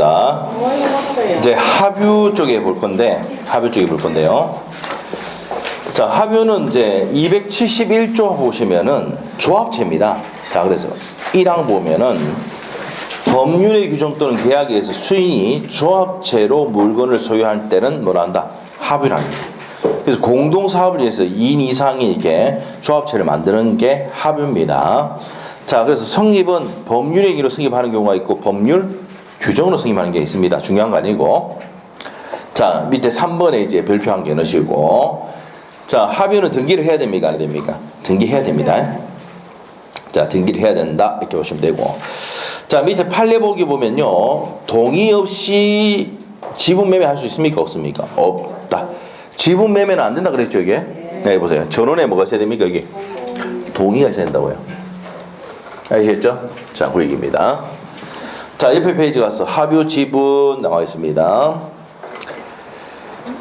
보겠습니다. 이제 합유 쪽에 볼 건데요. 자, 합유는 이제 271조 보시면은 조합체입니다. 자, 그래서 1항 보면은 법률의 규정 또는 계약에 의해서 수인이 조합체로 물건을 소유할 때는 뭐라 한다? 합유를 합니다. 그래서 공동사업을 위해서 2인 이상이 이렇게 조합체를 만드는 게 합유입니다. 자, 그래서 성립은 법률 행위로 성립하는 경우가 있고 법률 규정으로 성립하는 게 있습니다. 중요한 거 아니고. 자, 밑에 3번에 이제 별표한 게 넣으시고. 자, 합유는 등기를 해야 됩니까? 안 됩니까? 등기해야 됩니다. 자, 등기를 해야 된다. 이렇게 보시면 되고. 자, 밑에 판례 보기 보면요. 동의 없이 지분 매매 할 수 있습니까? 없습니까? 없다. 지분 매매는 안 된다 그랬죠, 이게? 네, 보세요. 전원에 뭐가 있어야 됩니까, 이게? 동의가 있어야 된다고요. 아시겠죠? 자, 그 얘기입니다. 자, 옆에 페이지 가서 합유 지분 나와 있습니다.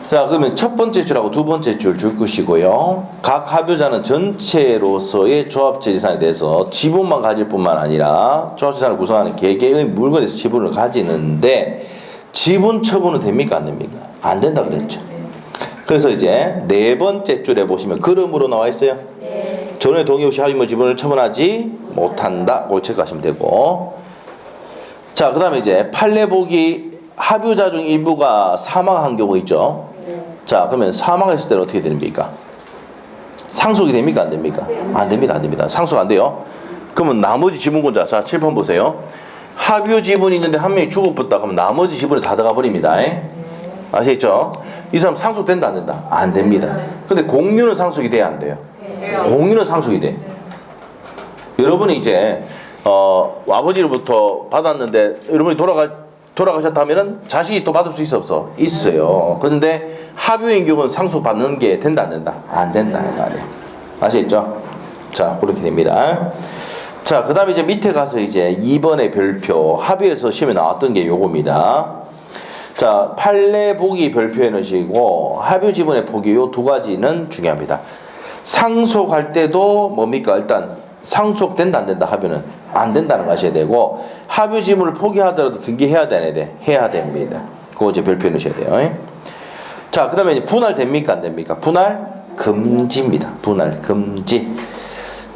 자, 그러면 첫 번째 줄하고 두 번째 줄 것이고요. 각 합유자는 전체로서의 조합체 재산에 대해서 지분만 가질 뿐만 아니라 조합재산을 구성하는 개개의 물건에서 지분을 가지는데 지분 처분은 됩니까? 안 됩니까? 안 된다 그랬죠. 그래서 이제 네 번째 줄에 보시면 그름으로 나와 있어요. 전원의 동의 없이 합의물 지분을 처분하지 못한다. 그걸 체크하시면 되고. 자, 그 다음에 이제 판례 보기 합유자 중 일부가 사망한 경우 있죠. 자, 그러면 사망했을 때는 어떻게 됩니까? 상속이 됩니까? 안 됩니까? 안 됩니다. 안 됩니다. 상속 안 돼요. 그러면 나머지 지분권자, 자, 7번 보세요. 합유 지분이 있는데 한 명이 죽어버렸다. 그러면 나머지 지분이 다 들어가 버립니다. 아시겠죠? 이 사람 상속된다, 안 된다? 안 됩니다. 근데 공유는 상속이 돼야 안 돼요? 공유는 상속이 돼. 여러분이 이제, 아버지로부터 받았는데, 여러분이 돌아가셨다면은 자식이 또 받을 수 있어 없어? 있어요. 그런데 합유인 경우는 상속받는 게 된다 안 된다? 안 된다. 아시겠죠? 자, 그렇게 됩니다. 자, 그 다음에 이제 밑에 가서 이제 2번의 별표 합의에서 시험에 나왔던 게 요겁니다. 자, 판례 보기 별표에 넣으시고 합유 지분의 포기 요 두 가지는 중요합니다. 상속할 때도 뭡니까? 일단 상속된다 안 된다? 합유는 안 된다는 거 아셔야 되고 합유 지분을 포기하더라도 등기해야 되네. 해야 됩니다. 그거 이제 별표에 넣으셔야 돼요. 자, 그 다음에 이제 분할 됩니까? 안 됩니까? 분할 금지입니다. 분할 금지.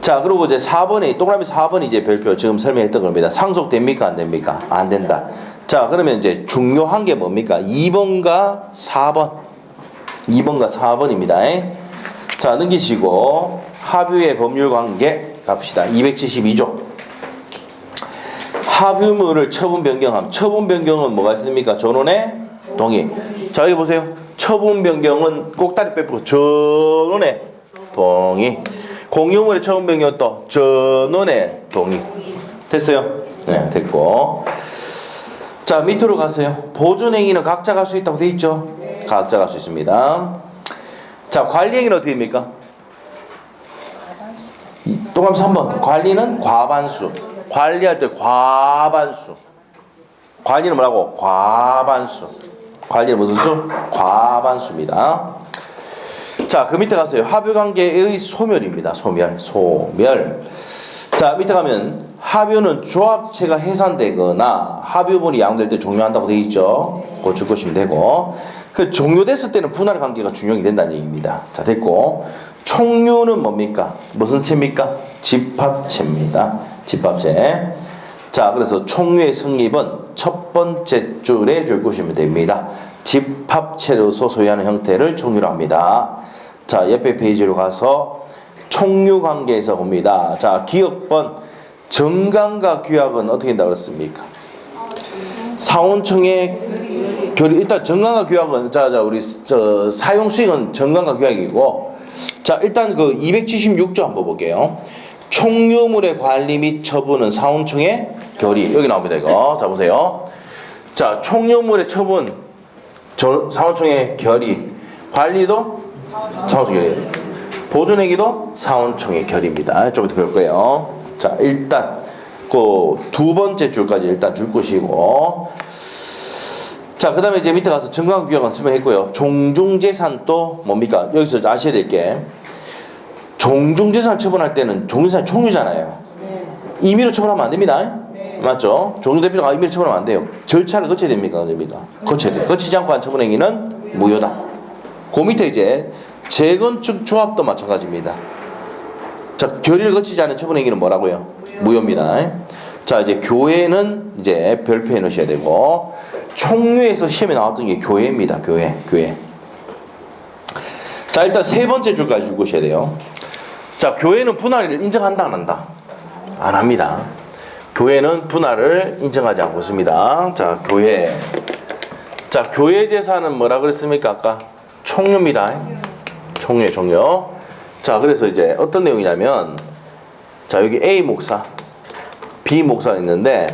자, 그리고 이제 4번에 동그라미 4번이 이제 별표 지금 설명했던 겁니다. 상속됩니까? 안 됩니까? 안 된다. 자, 그러면 이제 중요한 게 뭡니까? 2번과 4번. 2번과 4번입니다. 자, 넘기시고 합유의 법률 관계 갑시다. 272조. 합유물을 처분 변경함. 처분 변경은 뭐가 있습니까? 전원의 동의. 자, 여기 보세요. 처분 변경은 꼭다리 빼고 전원의 동의. 공유물의 처분 변경은 또 전원의 동의. 됐어요? 네, 됐고. 자, 밑으로 가세요. 보존행위는 각자가 할 수 있다고 돼 있죠? 각자가 할 수 있습니다. 자, 관리행위는 어떻게 됩니까? 동그라미 3번. 관리는 과반수. 관리할 때 과반수. 관리는 뭐라고? 과반수. 관리는 무슨 수? 과반수입니다. 자, 그 밑에 가세요. 합유관계의 소멸입니다. 소멸. 자, 밑에 가면 합유는 조합체가 해산되거나 합유물이 양도될 때 종료한다고 되어 있죠. 그거 줄 것이면 되고. 그 종료됐을 때는 분할 관계가 준용이 된다는 얘기입니다. 자, 됐고. 총류는 뭡니까? 무슨 체입니까? 집합체입니다. 집합체. 자, 그래서 총류의 성립은 첫 번째 줄에 줄 것이면 됩니다. 집합체로서 소유하는 형태를 총류로 합니다. 자, 옆에 페이지로 가서 총류 관계에서 봅니다. 자, 기억번 정관과 규약은 어떻게 된다고 그랬습니까? 사원청의 결의. 일단 정관과 규약은 우리 사용 수익은 정관과 규약이고, 자, 일단 그 276조 한번 볼게요. 총류물의 관리 및 처분은 사원청의 결의. 여기 나옵니다, 이거. 자, 보세요. 자, 총류물의 처분 사원청의 결의. 관리도 사원청의 결의. 보존행위도 사원청의 결의입니다. 좀 이따 배울 거예요. 자, 일단 그 두 번째 줄까지 일단 줄 것이고, 자, 그 다음에 이제 밑에 가서 정관 규약은 설명했고요. 종중재산도 뭡니까? 여기서 아셔야 될 게, 종중재산 처분할 때는 종중재산 총류잖아요. 임의로 처분하면 안 됩니다. 맞죠? 종료대표가 임의로 처분하면 안 돼요. 절차를 거쳐야 됩니까? 됩니까? 거쳐야 돼요. 거치지 않고 한 처분 행위는 무효다. 그 밑에 이제 재건축 조합도 마찬가지입니다. 자, 결의를 거치지 않은 처분 행위는 뭐라고요? 무효입니다. 자, 이제 교회는 이제 별표에 넣으셔야 되고, 총류에서 시험에 나왔던 게 교회입니다. 교회. 자, 일단 세 번째 줄까지 읽으셔야 돼요. 자, 교회는 분할을 인정한다, 안 한다? 안 합니다. 교회는 분할을 인정하지 않고 있습니다. 자, 교회. 자, 교회 재산은 뭐라 그랬습니까? 아까? 총류입니다. 총류. 자, 그래서 이제 어떤 내용이냐면, 자, 여기 A 목사, B 목사가 있는데,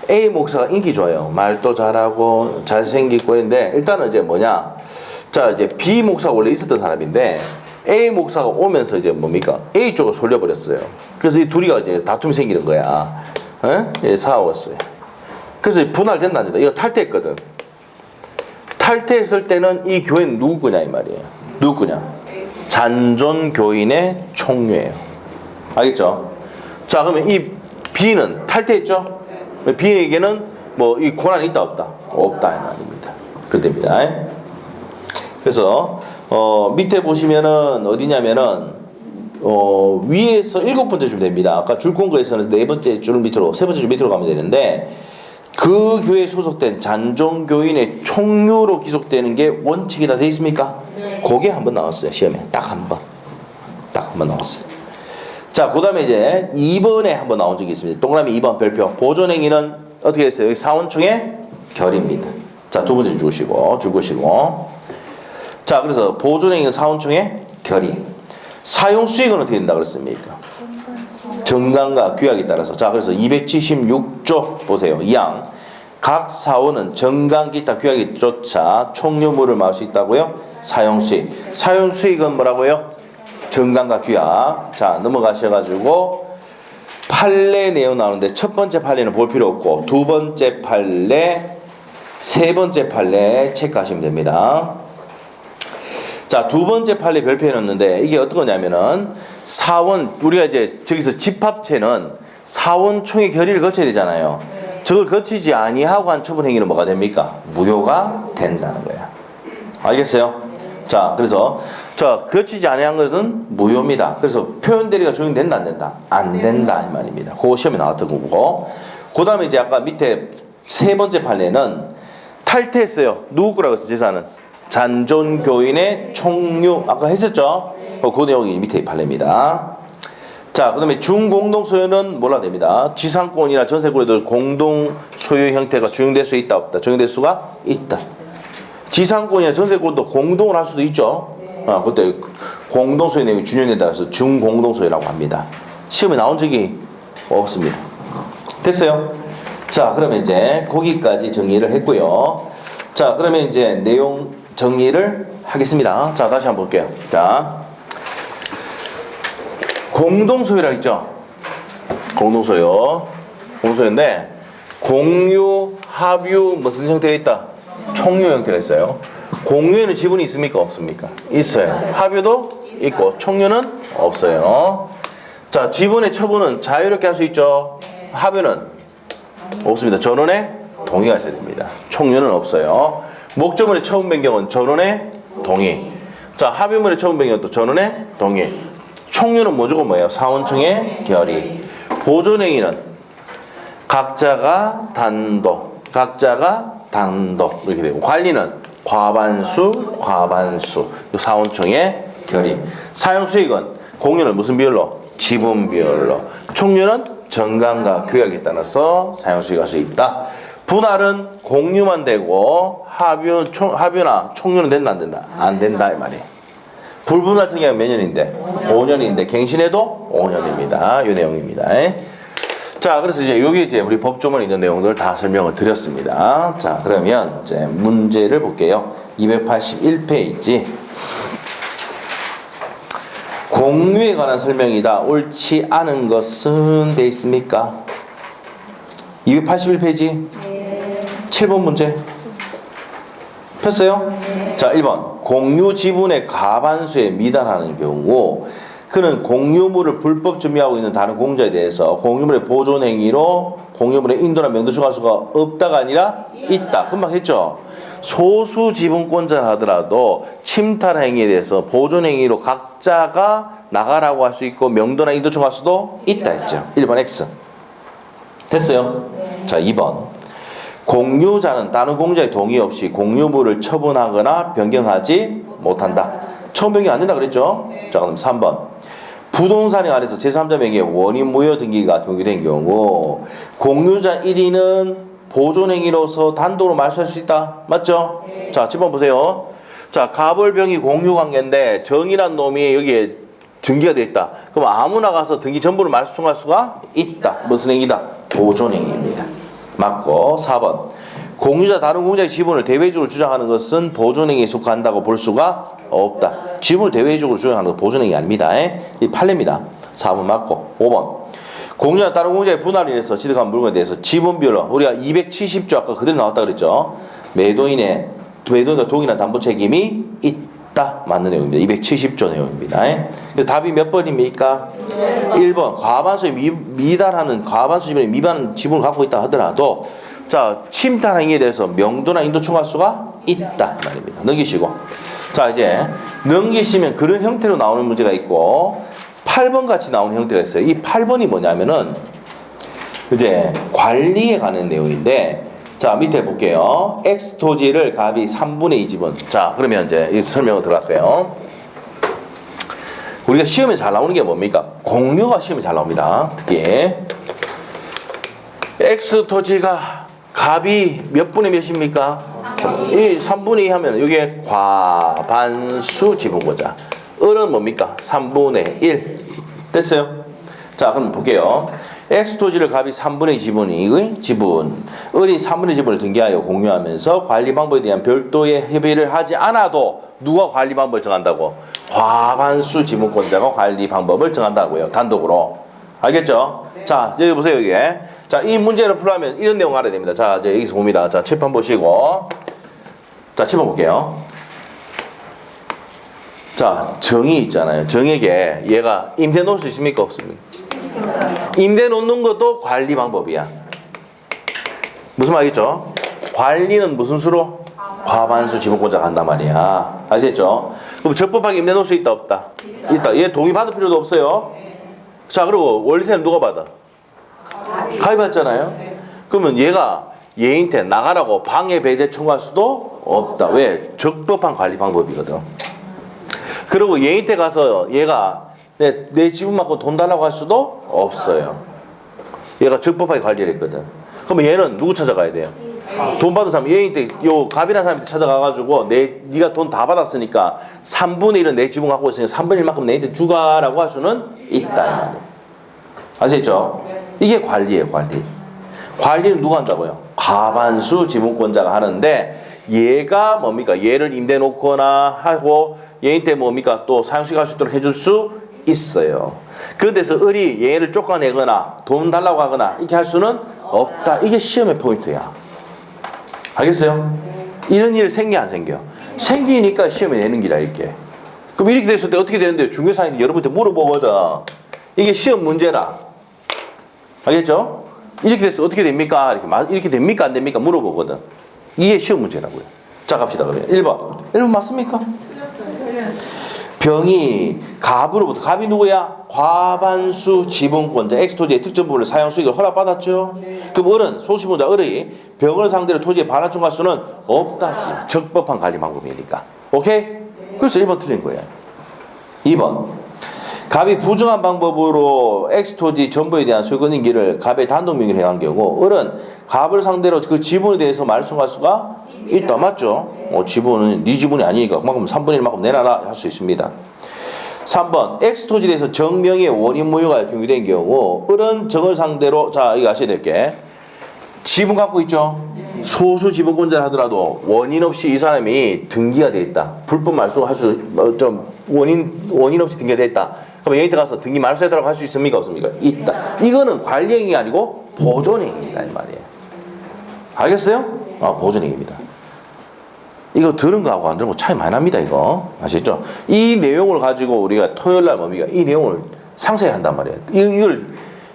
A 목사가 인기 좋아요. 말도 잘하고, 잘생기고 있는데, 일단은 이제 뭐냐. 자, 이제 B 목사가 원래 있었던 사람인데, A 목사가 오면서 이제 뭡니까? A 쪽을 솔려버렸어요. 그래서 이 둘이가 이제 다툼이 생기는 거야. 예, 싸웠어요. 그래서 분할된다는 거다. 이거 탈퇴했거든. 탈퇴했을 때는 이 교회는 누구 거냐 이 말이에요. 누구 거냐? 잔존 교인의 총류예요. 알겠죠? 자, 그러면 이 B는 탈퇴했죠? B에게는 뭐 이 권한이 있다 없다? 없다 이 말입니다. 그됩니다. 그래서 밑에 보시면은 어디냐면은 위에서 7번째 줄 됩니다. 아까 줄건 거에서는 4번째 줄 밑으로 3번째 줄 밑으로 가면 되는데, 그 교회에 소속된 잔존교인의 총류로 기속되는 게 원칙이 다 돼 있습니까? 네. 그게 한번 나왔어요. 시험에 딱 한 번 나왔어요. 자, 그 다음에 이제 2번에 한번 나온 적이 있습니다. 동그라미 2번 별표. 보존행위는 어떻게 했어요? 여기 사원총의 결의입니다. 자, 두 번째 줄것이고. 자, 그래서 보존행위는 사원총의 결의. 사용수익은 어떻게 된다 그랬습니까? 정관과 규약에 따라서. 자, 그래서 276조 보세요. 2항. 각 사원은 정관 기타 규약에 쫓아 총유물을 마실 수 있다고요? 사용수익. 사용수익은 뭐라고요? 정관과 규약. 자, 넘어가셔가지고 판례 내용 나오는데, 첫 번째 판례는 볼 필요 없고, 두 번째 판례, 세 번째 판례 체크하시면 됩니다. 자, 두 번째 판례 별표해 놨는데, 이게 어떤 거냐면은, 사원, 우리가 이제 저기서 집합체는 사원총의 결의를 거쳐야 되잖아요. 저걸 거치지 아니하고 한 처분 행위는 뭐가 됩니까? 무효가 된다는 거야. 알겠어요? 자, 그래서 거치지 아니한 것은 무효입니다. 그래서 표현 대리가 적용된다 안 된다? 안 된다 이 말입니다. 그거 시험에 나왔던 거고. 그 다음에 이제 아까 밑에 세 번째 판례는 탈퇴했어요. 누구 거라고 했어, 재산은? 잔존교인의 총류. 아까 했었죠? 그 내용이 밑에 판례입니다. 자, 그 다음에 중공동소유는 몰라 됩니다. 지상권이나 전세권에도 공동소유 형태가 적용될 수 있다 없다? 적용될 수가 있다. 지상권이나 전세권도 공동을 할 수도 있죠. 그때 공동소유 내용이 준용된다 해서 중공동소유라고 합니다. 시험에 나온 적이 없습니다. 됐어요? 자, 그러면 이제 거기까지 정리를 했고요. 자, 그러면 이제 내용 정리를 하겠습니다. 자, 다시 한번 볼게요. 자, 공동소유라 했죠? 공동소유인데, 공유, 합유 무슨 형태가 있다? 총유 형태가 있어요. 공유에는 지분이 있습니까? 없습니까? 있어요. 합유도 있고 총유는 없어요. 자, 지분의 처분은 자유롭게 할 수 있죠? 합유는 없습니다. 전원의 동의가 있어야 됩니다. 총유는 없어요. 목적물의 처분 변경은 전원의 동의. 자, 합유물의 처분 변경은 또 전원의 동의. 총유는 무조건 뭐예요? 사원총의 결의. 보존행위는 각자가 단독 이렇게 되고, 관리는 과반수 사원총의 결의. 사용수익은 공유는 무슨 비율로? 지분 비율로. 총유는 정관과 규약에 따라서 사용수익할 수 있다. 분할은 공유만 되고 합유나 총유는 된다 안 된다? 안 된다 이 말이에요. 불분할 같은 경우는 몇 년인데? 5년인데 갱신해도 5년입니다. 이 내용입니다. 자, 그래서 이제 여기 이제 우리 법조문에 있는 내용들 다 설명을 드렸습니다. 자, 그러면 이제 문제를 볼게요. 281페이지. 공유에 관한 설명이다. 옳지 않은 것은 돼 있습니까? 281페이지. 7번 문제. 폈어요? 자, 1번. 공유 지분의 과반수에 미달하는 경우 그는 공유물을 불법 점유하고 있는 다른 공자에 대해서 공유물의 보존 행위로 공유물의 인도나 명도 청할 수가 없다가 아니라 있다. 금방 했죠. 소수 지분권자를 하더라도 침탈 행위에 대해서 보존 행위로 각자가 나가라고 할 수 있고 명도나 인도 청할 수도 있다 했죠. 1번 X. 됐어요? 자, 2번. 공유자는 다른 공자의 동의 없이 공유물을 처분하거나 변경하지 못한다. 처음 변경 안 된다 그랬죠? 자, 그럼 3번. 부동산에 관해서 제3자 명의의 원인 무효 등기가 경유된 경우 공유자 1인은 보존행위로서 단독으로 말소할 수 있다. 맞죠? 자, 7번 보세요. 자, 가벌병이 공유관계인데 정이란 놈이 여기에 등기가 돼 있다. 그럼 아무나 가서 등기 전부를 말소 청구할 수가 있다. 무슨 행위다? 보존행위입니다. 맞고 4번. 공유자 다른 공유자의 지분을 대외적으로 주장하는 것은 보존행위에 속한다고 볼 수가 없다. 지분을 대외적으로 주장하는 건 보존행위 아닙니다. 이 판례입니다. 4번 맞고 5번. 공유자 다른 공유자의 분할을 인해서 취득한 물건에 대해서 지분 비율로 우리가 270조 아까 그대로 나왔다 그랬죠. 매도인과 동일한 담보 책임이 있다. 맞는 내용입니다. 270조 내용입니다. 그래서 답이 몇 번입니까? 1번. 과반수에 미달하는 과반수 지분에 미반하는 지분을 갖고 있다 하더라도 자, 침탈 행위에 대해서 명도나 인도 청구할 수가 있다 말입니다. 넘기시고. 자, 이제 넘기시면 그런 형태로 나오는 문제가 있고 8번 같이 나오는 형태가 있어요. 이 8번이 뭐냐면은 이제 관리에 관한 내용인데 자, 밑에 볼게요. X 토지를 갑이 3분의 2 지분. 자, 그러면 이제 이 설명을 들어갈게요. 우리가 시험에 잘 나오는 게 뭡니까? 공유가 시험에 잘 나옵니다. 특히 X 토지가 갑이 몇 분의 몇입니까? 3. 이 3분의 2 하면 이게 과반수 지분권자. 을은 뭡니까? 3분의 1. 됐어요? 자, 그럼 볼게요. X 토지를 갑이 3분의 2 지분이 지분. 을이 3분의 2 지분을 등기하여 공유하면서 관리 방법에 대한 별도의 협의를 하지 않아도 누가 관리 방법을 정한다고? 과반수 지분권자가 관리 방법을 정한다고요. 단독으로. 알겠죠? 자, 여기 보세요, 여기에. 자, 이 문제를 풀려면 이런 내용 알아야 됩니다. 자, 이제 여기서 봅니다. 자, 칠판 보시고. 자, 칠판 볼게요. 자, 정이 있잖아요. 정에게 얘가 임대 놓을 수 있습니까? 없습니까? 임대 놓는 것도 관리 방법이야. 무슨 말이겠죠? 관리는 무슨 수로? 과반수 지분권자가 한단 말이야. 아시겠죠? 그럼 적법하게 임대 놓을 수 있다, 없다? 있다. 얘 동의 받을 필요도 없어요. 자, 그리고 원리세는 누가 받아? 갑이 받잖아요. 그러면 얘가 얘한테 나가라고 방해 배제 청구할 수도 없다. 왜? 적법한 관리 방법이거든. 그리고 얘한테 가서 얘가 내 지분 받고 돈 달라고 할 수도 없어요. 얘가 적법하게 관리를 했거든. 그러면 얘는 누구 찾아가야 돼요? 돈 받은 사람, 얘한테 요 갑이라는 사람한테 찾아가가지고 네가 돈 다 받았으니까 3분의 1은 내 지분 갖고 있으니까 3분의 1만큼 내한테 주가라고 할 수는 있다 이 말이에요. 아시겠죠? 이게 관리예요, 관리. 관리는 누가 한다고요? 과반수 지분권자가 하는데 얘가 뭡니까? 얘를 임대 놓거나 하고 얘한테 뭡니까? 또 사용시켜 갈 수 있도록 해줄 수 있어요. 그런데서 을이 얘를 쫓아내거나 돈 달라고 하거나 이렇게 할 수는 없다. 이게 시험의 포인트야. 알겠어요? 이런 일 생겨 안 생겨? 생기니까 시험에 내는 기라 이렇게. 그럼 이렇게 됐을 때 어떻게 되는데 중개사님이 여러분한테 물어보거든. 이게 시험 문제라. 알겠죠? 이렇게 됐을 때 어떻게 됩니까? 이렇게 됩니까? 안 됩니까? 물어보거든. 이게 시험 문제라고요. 자, 갑시다. 그러면 1번. 1번 맞습니까? 병이 갑으로부터, 갑이 누구야? 과반수 지분권자 X토지의 특정 부분을 사용 수익을 허락받았죠? 그럼 을은, 소수지분자 을의 병을 상대로 토지에 반환 청구할 수는 없다. 적법한 관리 방법이니까. 오케이? 그래서 1번 틀린 거예요. 2번. 갑이 부정한 방법으로 X토지 전부에 대한 소유권 인기를 갑의 단독 명의로 행한 경우 을은 갑을 상대로 그 지분에 대해서 말을 청구할 수가 있다. 맞죠? 지분은 네 지분이 아니니까 그만큼 3분의 1만큼 내놔라 할 수 있습니다. 3번 X토지에 대해서 정명의 원인 무효가 경유된 경우 을은 정을 상대로 자 이거 아셔야 될 게 지분 갖고 있죠? 소수 지분권자를 하더라도 원인 없이 이 사람이 등기가 돼 있다. 불법 말소할 수 좀 원인 없이 등기가 돼 있다. 그럼 얘한테 가서 등기 말소해달라고 할 수 있습니까? 없습니까? 있다. 이거는 관리행위 아니고 보존행위다 이 말이에요. 알겠어요? 보존행위입니다. 이거 들은 거하고 안 들은 거 차이 많이 납니다, 이거. 아시죠? 이 내용을 가지고 우리가 토요일 날 뭡니까? 이 내용을 상세히 한단 말이에요.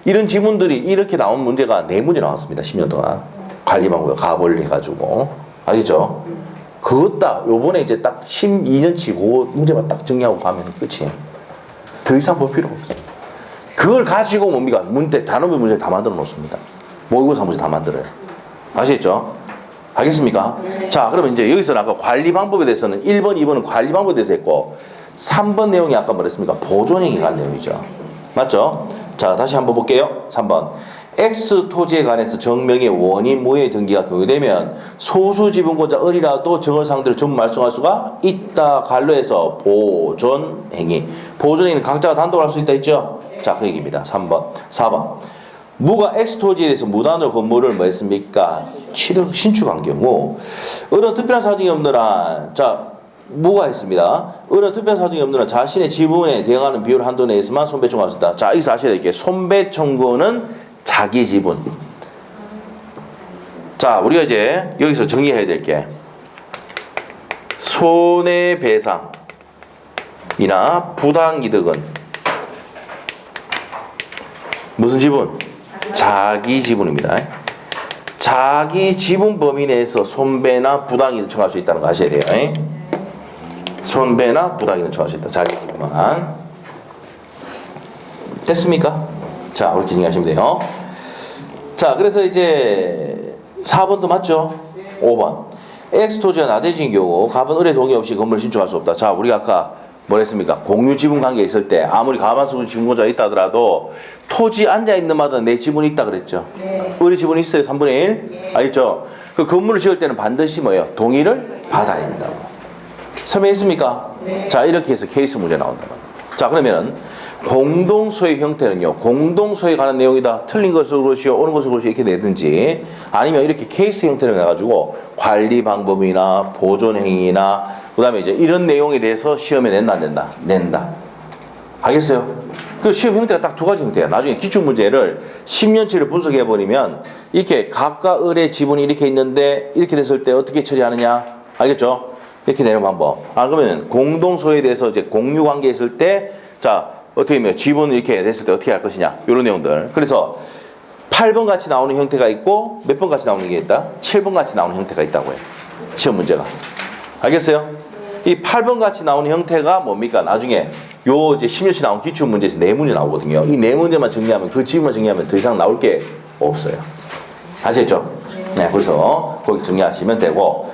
이런 지문들이 이렇게 나온 문제가 4문제 나왔습니다. 10년 동안. 관리 방법, 가벌 해가지고. 알겠죠? 그것 딱, 요번에 이제 딱 12년치 그 문제만 딱 정리하고 가면 끝이에요. 더 이상 볼 필요가 없어요. 그걸 가지고 뭡니까? 단어별 문제를 다 만들어 놓습니다. 모의고사 문제 다 만들어요. 아시겠죠? 알겠습니까? 자, 그러면 이제 여기서는 아까 관리 방법에 대해서는 1번, 2번은 관리 방법에 대해서 했고, 3번 내용이 아까 뭐랬습니까? 보존행위에 관한 내용이죠. 맞죠? 자, 다시 한번 볼게요. 3번. X 토지에 관해서 정명의 원인 무효의 등기가 경유되면 소수 지분권자 을이라도 정을 상대로 전부 말소할 수가 있다. 관로에서 보존행위. 보존행위는 각자가 단독으로 할 수 있다 했죠? 자, 그 얘기입니다. 3번. 4번. 무가 X 토지에 대해서 무단으로 건물을 뭐 했습니까? 신축한 경우 어떤 특별한 사정이 없는 한, 자, 무가 했습니다. 어떤 특별한 사정이 없는 한 자신의 지분에 대응하는 비율 한도 내에서만 손배 청구할 수 있다. 자, 여기서 아셔야 될 게 손배 청구는 자기 지분. 자, 우리가 이제 여기서 정리해야 될 게 손해배상이나 부당이득은 무슨 지분? 자기 지분입니다. 자기 지분 범위 내에서 손배나 부당이득 청구할 수 있다는 거 아셔야 돼요. 손배나 부당이득 청구할 수 있다. 자기 지분만. 됐습니까? 자, 이렇게 정리하시면 돼요. 자, 그래서 이제 4번도 맞죠? 5번. X 토지가 나대진 경우 갑은 을의 동의 없이 건물을 신축할 수 없다. 자, 우리가 아까 뭐랬습니까? 공유 지분 관계 있을 때 아무리 가만수 지분권자가 있다 하더라도 토지 앉아있는 마다 내 지분이 있다 그랬죠? 네. 을의 지분이 있어요. 3분의 1? 네. 알겠죠? 그 건물을 지을 때는 반드시 뭐예요? 동의를 받아야 된다고. 설명했습니까? 네. 자, 이렇게 해서 케이스 문제 나온다. 자, 그러면 공동소유 형태는요, 공동소유에 관한 내용이다. 틀린 것으로 그러시오, 옳은 것으로 그러시오, 이렇게 내든지, 아니면 이렇게 케이스 형태를 내가지고 관리 방법이나 보존행위나, 그 다음에 이제 이런 내용에 대해서 시험에 낸다, 안 낸다? 낸다. 알겠어요? 그 시험 형태가 딱 2가지 형태야. 나중에 기출문제를 10년치를 분석해버리면, 이렇게 각각 을의 지분이 이렇게 있는데, 이렇게 됐을 때 어떻게 처리하느냐? 알겠죠? 이렇게 내는 방법. 아, 그러면 공동소유에 대해서 이제 공유관계 있을 때, 자, 어떻게 하면 지분 이렇게 됐을 때 어떻게 할 것이냐, 이런 내용들. 그래서 8번 같이 나오는 형태가 있고 몇 번 같이 나오는 게 있다? 7번 같이 나오는 형태가 있다고 해요. 시험 문제가. 알겠어요? 이 8번 같이 나오는 형태가 뭡니까? 나중에 요 이제 10년치 나온 기출 문제에서 4문제 나오거든요. 이 4문제만 정리하면, 그 지분만 정리하면 더 이상 나올 게 없어요. 아시겠죠? 네, 그래서 거기 정리하시면 되고.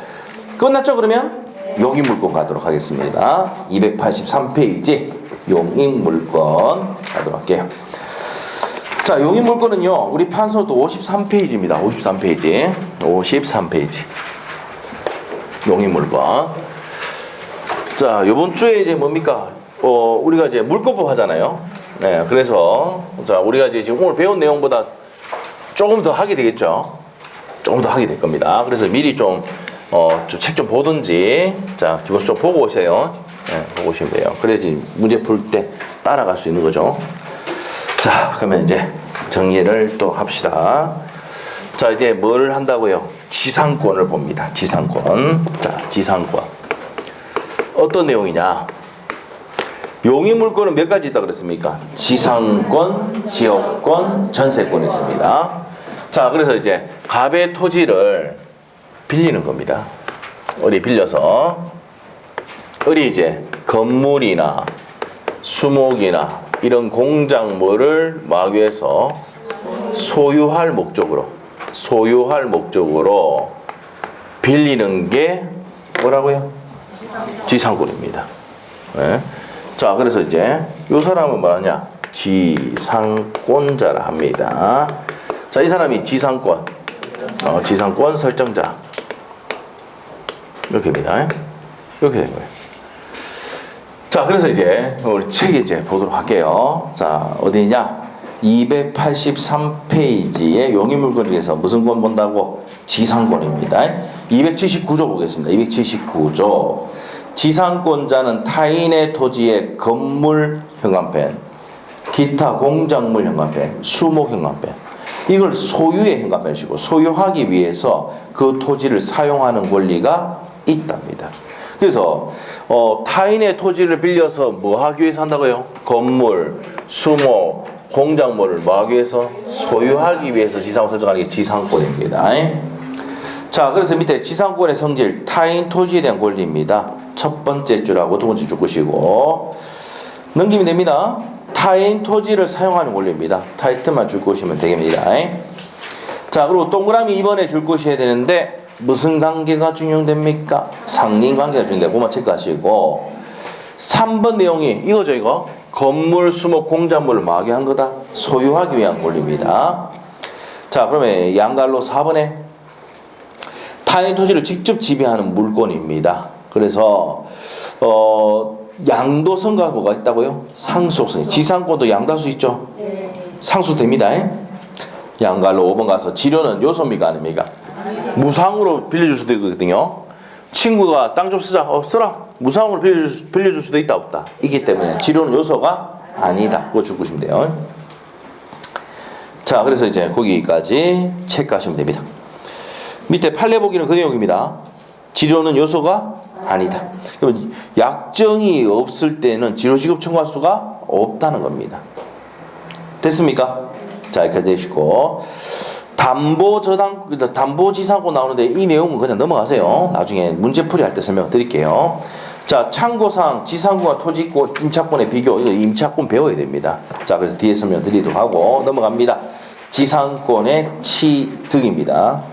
끝났죠? 그러면 용의물권 가도록 하겠습니다. 283페이지. 용의물권 가도록 할게요. 자, 용의물권은요, 우리 판서도 53페이지입니다. 53페이지. 53페이지. 용의물권. 자, 요번 주에 이제 뭡니까? 우리가 이제 물권법 하잖아요. 네, 그래서, 자, 우리가 이제 지금 오늘 배운 내용보다 조금 더 하게 되겠죠? 조금 더 하게 될 겁니다. 그래서 미리 좀 책 좀 보든지, 자, 기본 좀 보고 오세요. 네, 보고 오시면 돼요. 그래야지 문제 풀 때 따라갈 수 있는 거죠. 자, 그러면 이제 정리를 또 합시다. 자, 이제 뭘 한다고요? 지상권을 봅니다. 지상권. 자, 지상권. 어떤 내용이냐? 용의물권은 몇 가지 있다 그랬습니까? 지상권, 지역권, 전세권이 있습니다. 자, 그래서 이제 갑의 토지를 빌리는 겁니다. 어디 빌려서 을이 이제 건물이나 수목이나 이런 공작물을 막 위해서 소유할 목적으로 빌리는 게 뭐라고요? 지상권입니다. 네. 자, 그래서 이제 이 사람은 뭐하냐? 지상권자라 합니다. 자, 이 사람이 지상권 설정자 이렇게입니다. 이렇게 된 거예요. 자, 그래서 이제 우리 책에 이제 보도록 할게요. 자, 어디냐? 283페이지의 용의물권 중에서 무슨 권 본다고? 지상권입니다. 279조 보겠습니다. 279조. 지상권자는 타인의 토지의 건물 현관펜, 기타 공작물 현관펜, 수목 현관펜, 이걸 소유의 현관펜이시고 소유하기 위해서 그 토지를 사용하는 권리가 있답니다. 그래서 타인의 토지를 빌려서 뭐 하기 위해서 한다고요? 건물, 수목, 공작물을 뭐 하기 위해서? 소유하기 위해서 지상권 설정하는 게 지상권입니다. 자, 그래서 밑에 지상권의 성질, 타인 토지에 대한 권리입니다. 첫 번째 줄하고 두 번째 줄 것이고 넘기면 됩니다. 타인 토지를 사용하는 권리입니다. 타이틀만 줄 것이면 되겠습니다. 자, 그리고 동그라미 2번에 줄 것이어야 되는데 무슨 관계가 준용됩니까? 상린관계가 준용돼요. 그것만 체크하시고 3번 내용이 이거죠. 이거 건물, 수목, 공작물을 뭐하게 한 거다? 소유하기 위한 권리입니다. 자, 그러면 양갈로 4번에 타인 토지를 직접 지배하는 물건입니다. 그래서 양도성과 뭐가 있다고요? 상속성. 지상권도 양도할 수 있죠? 상속됩니다. 양갈로 5번 가서 지료는 요소입니까? 아닙니까? 무상으로 빌려줄 수도 있거든요. 친구가 땅 좀 쓰자. 써라. 무상으로 빌려줄 수도 있다 없다. 이기 때문에 지료는 요소가 아니다. 그거 줄 것이면 돼요. 자, 그래서 이제 거기까지 체크하시면 됩니다. 밑에 판례 보기는 그 내용입니다. 지료는 요소가 아니다. 그럼 약정이 없을 때는 지료 지급 청구할 수가 없다는 겁니다. 됐습니까? 자, 이렇게 되시고 담보지상권 나오는데 이 내용은 그냥 넘어가세요. 나중에 문제풀이 할 때 설명드릴게요. 자, 참고사항 지상권과 토지권 임차권의 비교. 이거 임차권 배워야 됩니다. 자, 그래서 뒤에 설명드리도록 하고 넘어갑니다. 지상권의 취득입니다.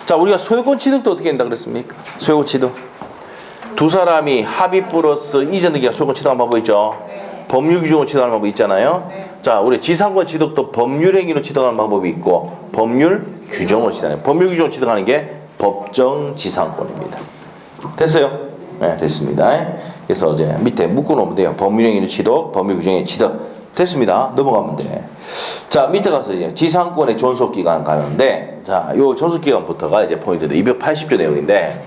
자, 우리가 소유권 취득도 어떻게 된다 그랬습니까? 소유권 취득. 두 사람이 합의 플러스 이전 등기가 소유권 취득하는 방법 있죠? 법률 규정으로 취득하는 방법이 있잖아요. 자, 우리 지상권 취득도 법률 행위로 취득하는 방법이 있고 법률 규정으로 취득하는. 법률 규정으로 취득하는 게 법정 지상권입니다. 됐어요? 네, 됐습니다. 그래서 이제 밑에 묶어 놓으면 돼요. 법률 행위로 취득, 법률 규정의 취득. 됐습니다. 넘어가면 돼. 자, 밑에 가서 이제 지상권의 존속 기간 가는데, 자, 요 존속 기간부터가 이제 포인트인데 280조 내용인데,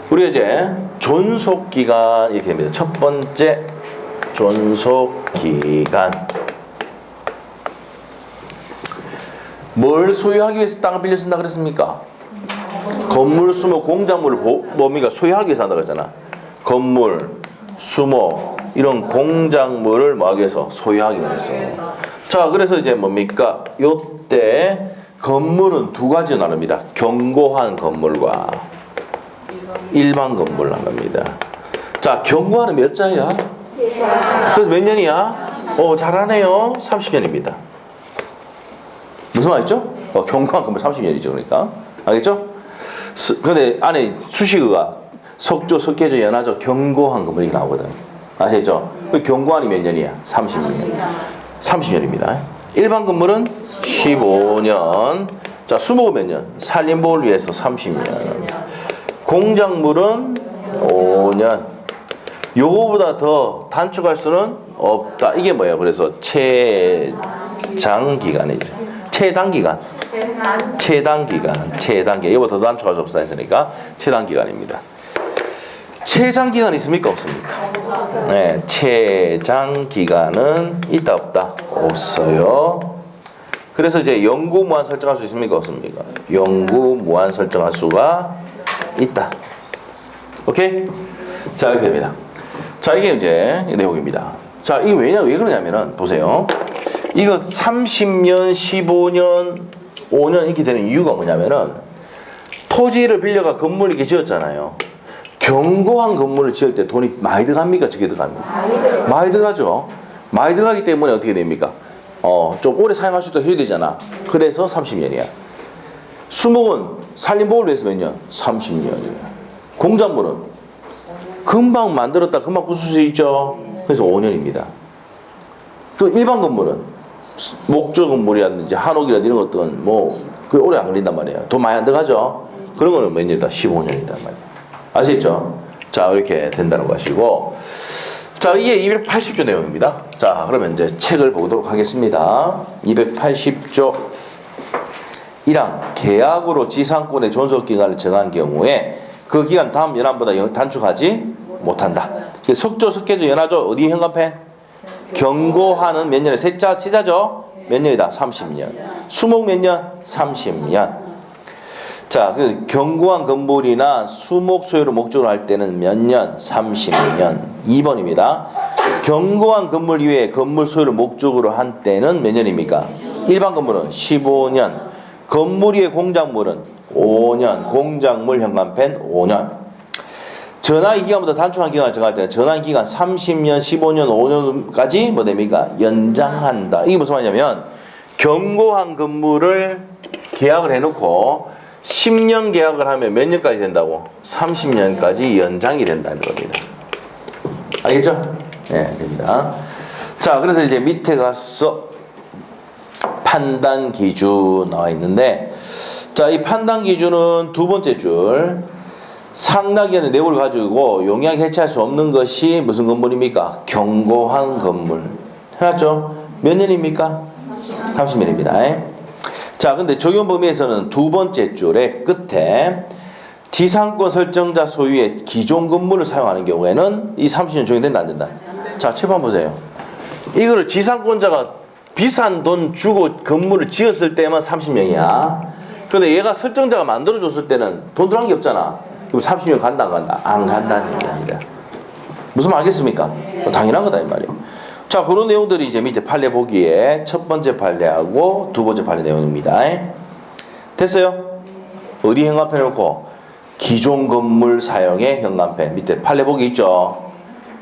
우리가 이제 존속 기간 이렇게 됩니다. 첫 번째 존속 기간. 뭘 소유하기 위해서 땅을 빌려 쓴다 그랬습니까? 건물, 수목, 공작물을 뭡니까? 소유하기 위해서 한다 그랬잖아. 건물, 수목 이런 공작물을 뭐 하기 위해서 소유하기 위해서. 자, 그래서 이제 뭡니까? 요때 건물은 두 가지로 나눕니다. 견고한 건물과 일반 건물 나눕니다. 자, 견고한은 몇 자야? 그래서 몇 년이야? 잘하네요. 30년입니다. 무슨 말이죠? 견고한 건물 30년이죠. 그러니까. 알겠죠? 근데 안에 수식어가 석조, 석계조, 연화조, 견고한 건물 이렇게 나오거든. 아시겠죠? 그 견고한이 몇 년이야? 30년. 30년입니다. 일반 건물은 15년. 자, 수목은 몇 년? 산림보호를 위해서 30년. 공작물은 5년. 요거보다 더 단축할 수는 없다. 이게 뭐예요? 그래서 최장기간이죠. 최단기간. 이거보다 더 단축할 수 없다 했으니까 최단기간입니다. 최장기간 있습니까? 없습니까? 네, 최장기간은 있다 없다? 없어요. 그래서 이제 영구 무한 설정할 수 있습니까? 없습니까? 영구 무한 설정할 수가 있다. 오케이? 자, 이렇게 됩니다. 자, 이게 이제 내용입니다. 자, 이게 왜 그러냐면은 보세요. 이거 30년, 15년, 5년 이렇게 되는 이유가 뭐냐면은 토지를 빌려가 건물 이렇게 지었잖아요. 견고한 건물을 지을 때 돈이 많이 들어갑니까? 적게 들어갑니까? 많이 들어가죠. 많이 들어가기 때문에 어떻게 됩니까? 좀 오래 사용할 수 있도록 해야 되잖아. 그래서 30년이야. 수목은 산림보호를 위해서 몇 년? 30년이야. 공작물은 금방 만들었다 금방 부술 수 있죠. 그래서 5년입니다. 또 일반 건물은 목조 건물이라든지 한옥이라든지 이런 것들은 그 오래 안 걸린단 말이에요. 돈 많이 안 들어가죠. 그런 거는 몇 년이다? 15년이단 말이에요. 아시겠죠? 자, 이렇게 된다는 것이고, 자, 이게 280조 내용입니다. 자, 그러면 이제 책을 보도록 하겠습니다. 280조 1항 계약으로 지상권의 존속기간을 정한 경우에 그 기간 다음 연한보다 단축하지 못한다. 석조, 석계조, 연화조 어디 현관펜? 견고하는 몇 년에 세자죠? 몇 년이다? 30년. 수목 몇 년? 30년. 자, 그 견고한 건물이나 수목 소유를 목적으로 할 때는 몇 년? 30년. 2번입니다. 견고한 건물 이외에 건물 소유를 목적으로 한 때는 몇 년입니까? 일반 건물은 15년. 건물 이외 공작물은 5년. 공작물 현관펜 5년. 전화기 기간보다 단축한 기간을 정할 때는 전화기 기간 30년, 15년, 5년까지 뭐 됩니까? 연장한다. 이게 무슨 말이냐면 견고한 건물을 계약을 해놓고 10년 계약을 하면 몇 년까지 된다고? 30년까지 연장이 된다는 겁니다. 알겠죠? 네, 됩니다. 자, 그래서 이제 밑에 가서 판단 기준 나와 있는데, 자, 이 판단 기준은 두 번째 줄. 상당기한의 내부를 가지고 용이하게 해체할 수 없는 것이 무슨 건물입니까? 견고한 건물. 해놨죠? 몇 년입니까? 30년입니다. 자, 근데 적용 범위에서는 두 번째 줄의 끝에 지상권 설정자 소유의 기존 건물을 사용하는 경우에는 이 30년 적용된다, 안 된다? 자, 칠판 보세요. 이거를 지상권자가 비싼 돈 주고 건물을 지었을 때만 30년이야. 근데 얘가 설정자가 만들어줬을 때는 돈 들어간 게 없잖아. 그럼 30년 간다, 안 간다? 안 간다는 얘기입니다. 무슨 말 알겠습니까? 당연한 거다, 이 말이에요. 자, 그런 내용들이 이제 밑에 판례 보기에 첫 번째 판례하고 두 번째 판례 내용입니다. 됐어요? 어디 현관펜 놓고? 기존 건물 사용의 현관펜. 밑에 판례 보기 있죠?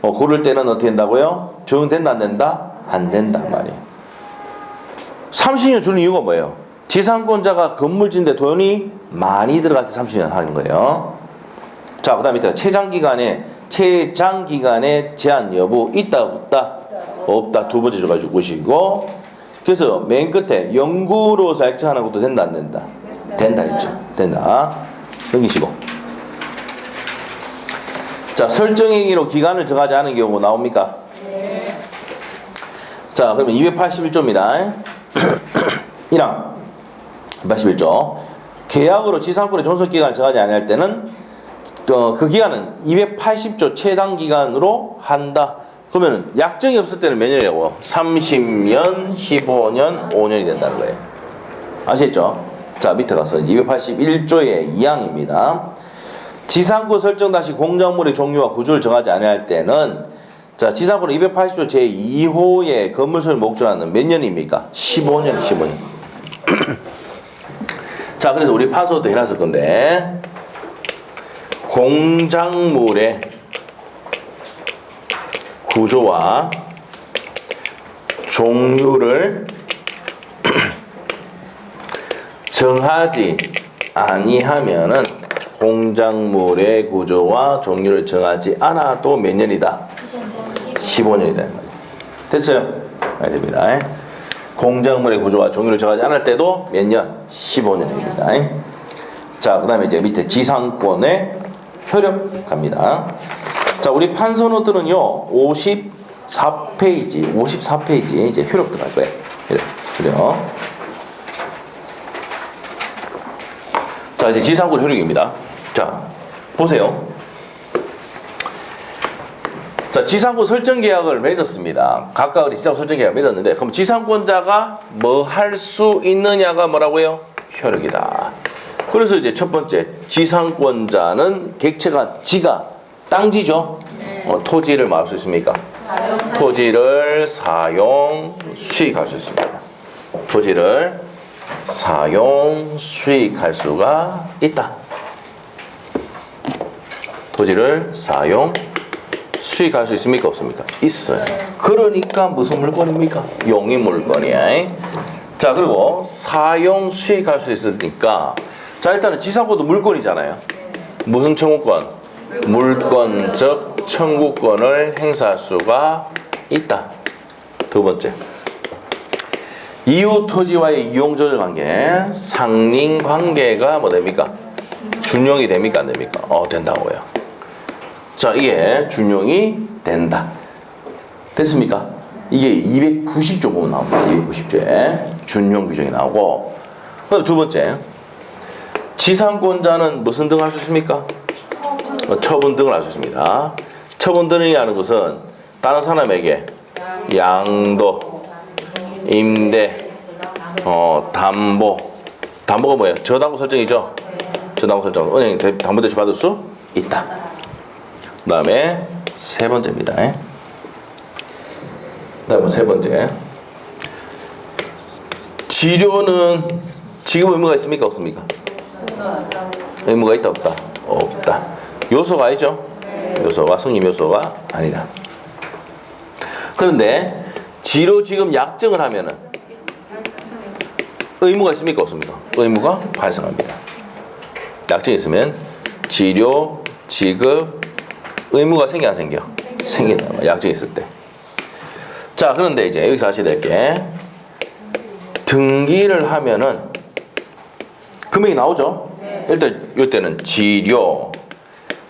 고를 때는 어떻게 된다고요? 적용된다, 안 된다? 안 된다, 말이에요. 30년 주는 이유가 뭐예요? 지상권자가 건물 짓는데 돈이 많이 들어갈 때 30년 하는 거예요. 자, 그 다음 밑에 최장기간의 제한 여부 있다, 없다? 없다. 두 번째 줘가지고 보시고, 그래서 맨 끝에 영구로 설정하는 것도 된다, 안 된다? 된다 했죠. 된다. 넘기시고. 자, 설정행위로 기간을 정하지 않은 경우 나옵니까? 네. 자, 그러면 281조입니다. 1항 281조. 계약으로 지상권의 존속 기간을 정하지 않을 때는 그 기간은 280조 최단 기간으로 한다. 그러면 약정이 없을 때는 몇 년이라고? 30년, 15년, 5년이 된다는 거예요. 아시겠죠? 자, 밑에 가서 281조의 2항입니다. 지상권 설정 당시 공작물의 종류와 구조를 정하지 않을 때는, 자, 지상권은 280조 제2호의 건물 소유를 목적으로 하는 몇 년입니까? 15년, 15년. 자, 그래서 우리 판소도 해놨을 건데, 공작물의 구조와 종류를 정하지 아니하면은 공작물의 구조와 종류를 정하지 않아도 몇 년이다? 15년이다. 됐어요? 네, 됩니다. 공작물의 구조와 종류를 정하지 않을 때도 몇 년? 15년입니다. 자, 그 다음에 이제 밑에 지상권의 효력 갑니다. 자, 우리 판소노트는요, 54페이지 이제 효력 들어갈 거예요. 효력. 자, 이제 지상권 효력입니다. 자, 보세요. 자, 지상권 설정 계약을 맺었습니다. 각각 우리 지상권 설정 계약을 맺었는데, 그럼 지상권자가 뭐 할 수 있느냐가 뭐라고요? 효력이다. 그래서 이제 첫 번째, 지상권자는 객체가 지가 땅지죠? 토지를 뭐 할 수 있습니까? 토지를 사용, 수익할 수 있습니다. 토지를 사용, 수익할 수가 있다. 토지를 사용, 수익할 수 있습니까? 없습니까? 있어요. 그러니까 무슨 물건입니까? 용의 물건이야. 자, 그리고 사용, 수익할 수 있으니까, 자, 일단은 지상권도 물건이잖아요. 무슨 청구권? 물권적 청구권을 행사할 수가 있다. 두 번째, 이웃 토지와의 이용조절 관계, 상린 관계가 뭐 됩니까? 준용이 됩니까? 안 됩니까? 된다고요. 자, 이게 준용이 된다. 됐습니까? 이게 290조 보면 나옵니다. 290조에 준용 규정이 나오고. 그다음 두 번째, 지상권자는 무슨 등을 할 수 있습니까? 처분 등을 할 수 있습니다. 처분 등이라는 것은 다른 사람에게 양도, 임대, 담보가 뭐예요? 저담보 설정이죠? 전담 설정 은행 담보대출 받을 수 있다. 그 다음에 세 번째입니다. 그 다음에 세 번째. 치료는 지급 의무가 있습니까? 없습니까? 의무가 있다 없다? 없다. 요소가 아니죠? 요소가 성립 요소가 아니다. 그런데 치료 지급 약정을 하면은 의무가 있습니까? 없습니까? 의무가 발생합니다. 약정이 있으면 치료 지급 의무가 생겨 안 생겨? 생긴다. 약정이 있을 때. 자, 그런데 이제 여기서 하셔야 될 게 등기를 하면은 금액이 나오죠? 일단 이때는 치료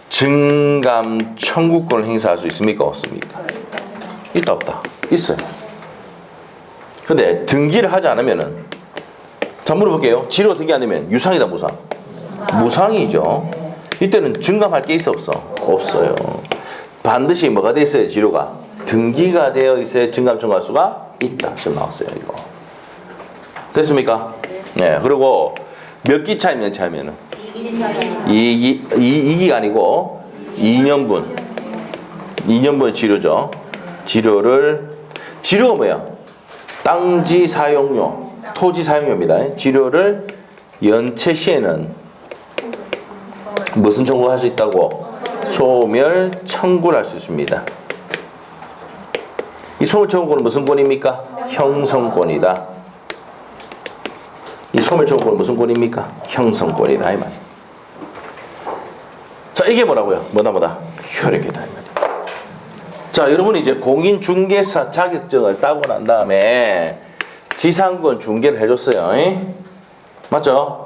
증감 청구권을 행사할 수 있습니까? 없습니까? 있다 없다? 있어요. 근데 등기를 하지 않으면은 자 물어볼게요. 치료 등기 안 되면 유상이다 무상? 무상이죠. 이때는 증감할 게 있어 없어? 없어요. 반드시 뭐가 돼 있어야 치료가 등기가 되어 있어야 증감 청구할 수가 있다. 지금 나왔어요 이거. 됐습니까? 네. 그리고 몇 기 차이면 차이면은 2기가 아니고 2년분 치료죠. 치료가 뭐야? 땅지 사용료, 토지 사용료입니다. 치료를 연체 시에는 무슨 청구를 할 수 있다고? 소멸 청구를 할 수 있습니다. 이 소멸 청구권은 무슨 권입니까? 형성권이다. 이 소멸 청구권은 무슨 권입니까? 형성권이다 이 말이에요. 자, 이게 뭐라고요? 뭐다? 효력이다 이 말이에요. 자, 여러분이 이제 공인중개사 자격증을 따고 난 다음에 지상권 중개를 해줬어요. 맞죠?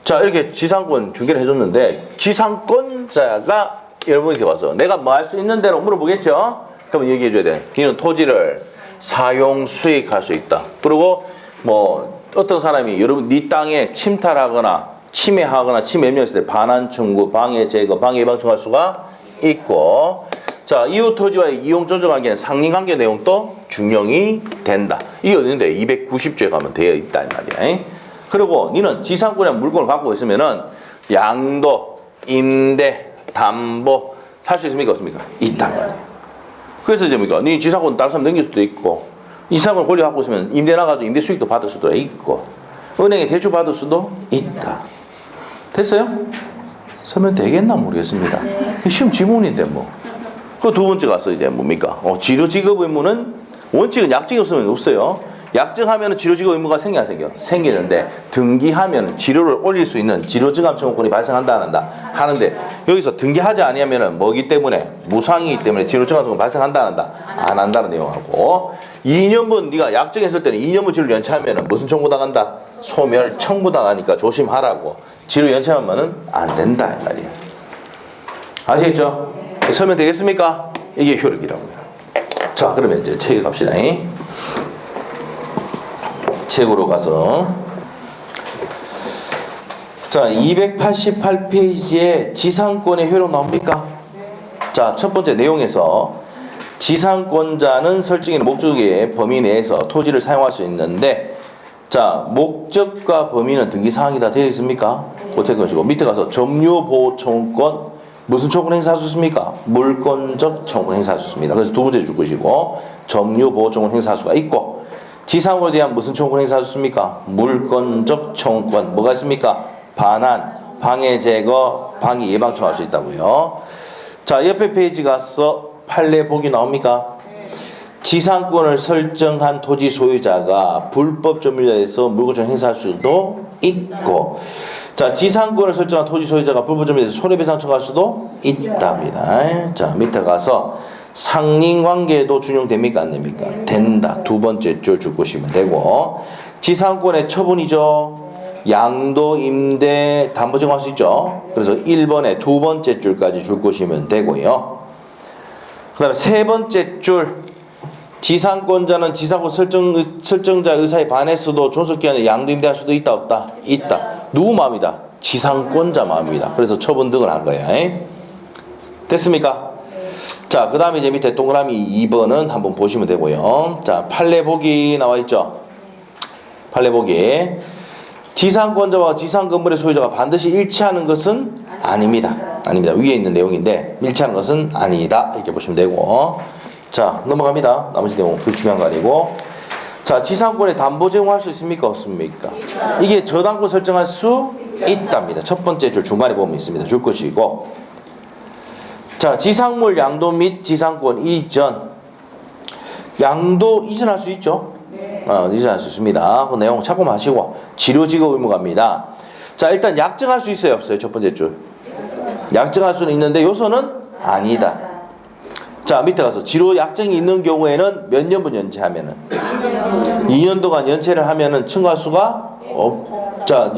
자, 이렇게 지상권 중개를 해줬는데 지상권자가 여러분에게 와서 내가 뭐 할 수 있는 대로 물어보겠죠? 그럼 얘기해줘야 돼. 너는 토지를 사용 수익할 수 있다. 그리고 뭐 어떤 사람이 여러분 네 땅에 침탈하거나 침해하거나 침해 염려했을 때 반환 청구, 방해 제거, 방해 예방 청구할 수가 있고, 자 이웃 토지와의 이용 조정 관계는 상린 관계 내용도 준용이 된다. 이게 어딘데 290조에 가면 되어 있다 이 말이야. 그리고 너는 지상권의 물건을 갖고 있으면은 양도, 임대, 담보 할 수 있습니까? 없습니까? 있다 말이야. 그래서 이제 뭡니까? 네 지상권 다른 사람 넘길 수도 있고, 이 지상권 권리 갖고 있으면 임대 나가도 임대 수익도 받을 수도 있고, 은행에 대출 받을 수도 있다. 됐어요? 설명 되겠나 모르겠습니다. 시험 지문인데 뭐. 그 두 번째 가서 이제 뭡니까? 치료 지급 의무는 원칙은 약정이 없으면 없어요. 약정하면 치료 지급 의무가 생겨 안 생겨? 생기는데 등기하면 치료를 올릴 수 있는 치료 증감 청구권이 발생한다 안 한다? 하는데 여기서 등기하지 아니하면 뭐기 때문에? 무상이기 때문에 치료 증감 청구권 발생한다 안 한다? 안 한다는 내용하고, 2년분 네가 약정했을 때는 2년분 치료 연체하면 무슨 청구 당한다? 소멸 청구 당하니까 조심하라고. 치료 연체하면 안 된다 이 말이에요. 아시겠죠? 설명 되겠습니까? 이게 효력이라고요. 자, 그러면 이제 책에 갑시다. 책으로 가서 자 288페이지에 지상권의 효력 나옵니까? 자, 첫 번째 내용에서 지상권자는 설정인 목적의 범위 내에서 토지를 사용할 수 있는데, 자 목적과 범위는 등기사항이 다 되어 있습니까? 고택 것이고, 밑에 가서 점유보호청구권 무슨 청구를 행사할 수 있습니까? 물권적 청구를 행사할 수 있습니다. 그래서 두 번째 줄 것이고, 점유보호청구를 행사할 수가 있고, 지상권에 대한 무슨 청구를 행사할 수 있습니까? 물권적 청구권 뭐가 있습니까? 반환, 방해 제거, 방해 예방 청구할 수 있다고요. 자, 옆에 페이지 가서 판례 보기 나옵니까? 지상권을 설정한 토지 소유자가 불법 점유자에서 물권적 행사할 수도 있고, 자 지상권을 설정한 토지 소유자가 불법 점유자에서 손해배상 청구할 수도 있답니다. 자 밑에 가서 상린관계도 준용됩니까 안 됩니까? 된다. 두 번째 줄 줄 것이면 되고, 지상권의 처분이죠. 양도, 임대, 담보 청구할 수 있죠. 그래서 1번에 두 번째 줄까지 줄 것이면 되고요. 그 다음에 세 번째 줄, 지상권자는 지상권 설정자 의사에 반해서도 존속기한에 양도, 임대할 수도 있다 없다? 있다. 누구 마음이다? 지상권자 마음입니다. 그래서 처분 등을 한 거야. 됐습니까? 자, 그 다음에 이제 밑에 동그라미 2번은 한번 보시면 되고요. 자, 판례 보기 나와 있죠. 판례 보기. 지상권자와 지상건물의 소유자가 반드시 일치하는 것은 아닙니다. 아닙니다. 위에 있는 내용인데 일치하는 것은 아니다. 이렇게 보시면 되고. 자, 넘어갑니다. 나머지 내용 그 중요한 거 아니고. 자, 지상권에 담보 제공할 수 있습니까? 없습니까? 이게 저당권 설정할 수 있답니다. 첫 번째 줄 중간에 보면 있습니다. 줄 것이고. 자, 지상물 양도 및 지상권 이전. 양도 이전할 수 있죠? 이전할 수 있습니다. 그 내용 참고하시고 지료지급 의무 갑니다. 자, 일단 약정할 수 있어요? 없어요? 첫 번째 줄. 약정할 수는 있는데 요소는 아니다. 자, 밑에 가서 지로 약정이 있는 경우에는 몇 년분 연체하면은 2년 동안 연체를 하면은 청구할 수가 자,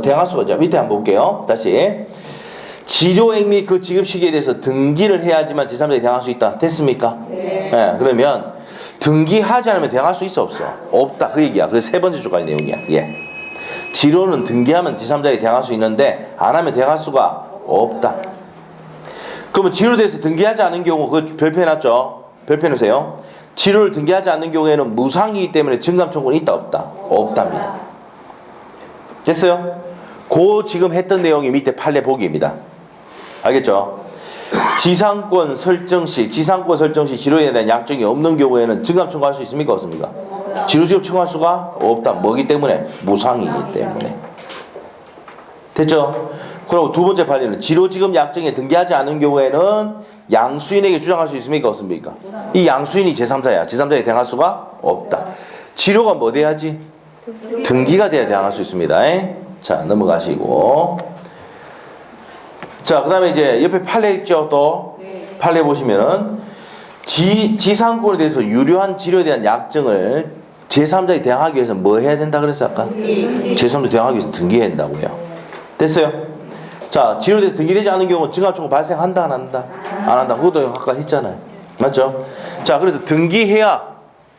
대항할 수가 있죠. 밑에 한번 볼게요. 다시. 지료액 및 그 지급 시기에 대해서 등기를 해야지만 제3자에게 대항할 수 있다. 됐습니까? 네. 그러면 등기하지 않으면 대항할 수 있어? 없어? 없다. 그 얘기야. 그 세 번째 줄까지 내용이야. 예. 지료는 등기하면 제3자에게 대항할 수 있는데 안 하면 대항할 수가 없다. 그러면 지료에 대해서 등기하지 않은 경우 그 별표 해놨죠? 별표 해놓으세요. 지료를 등기하지 않는 경우에는 무상이기 때문에 증감 청구는 있다 없다? 없답니다. 됐어요? 그 지금 했던 내용이 밑에 판례 보기입니다. 알겠죠? 지상권 설정 시 지료에 대한 약정이 없는 경우에는 증감 청구할 수 있습니까? 없습니까? 지료 지급 청구할 수가 없다. 뭐기 때문에? 무상이기 때문에. 됐죠? 그리고 두 번째 판례는 지료 지급 약정에 등기하지 않은 경우에는 양수인에게 주장할 수 있습니까? 없습니까? 이 양수인이 제3자야. 제3자에게 대항할 수가 없다. 지료가 뭐 돼야지? 등기가 돼야 대항할 수 있습니다. 자, 넘어가시고. 자, 그 다음에 이제 옆에 판례 있죠? 또 판례 보시면은 지상권에 대해서 유효한 지료에 대한 약정을 제3자에게 대항하기 위해서 뭐 해야 된다 그랬어 아까? 제3자 대항하기 위해서 등기해야 된다고요. 됐어요? 자, 지료에 대해서 등기되지 않은 경우는 증감 청구 발생한다 안 한다? 안 한다. 그것도 아까 했잖아요. 맞죠? 자, 그래서 등기해야